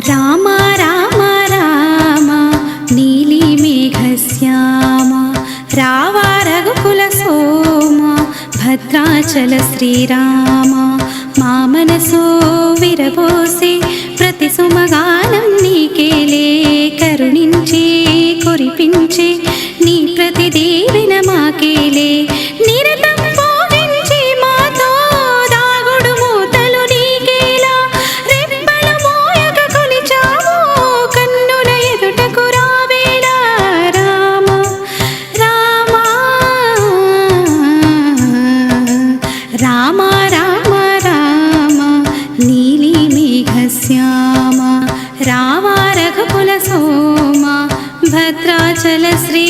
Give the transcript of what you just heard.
రామ రామ రామ నీలి మేఘశ్యామ రావ రఘుకుల సోమ భద్రాచల శ్రీరామ మా మనసో విరబోసే ప్రతి సుమగానం నీకేలే కరుణించే కురిపించే నీ ప్రతి దీవెన మాకేలే నిరతం పోగించి మాతో దాగుడు మూతలు నీకేలా రెప్పలు మోయక కొలిచావు కన్నుల ఎదుటకు రావేలా రామ రామ రామ రామ రామ నీలి మేఘశ్యామ రావ రఘుకుల సోమ భద్రాచల శ్రీ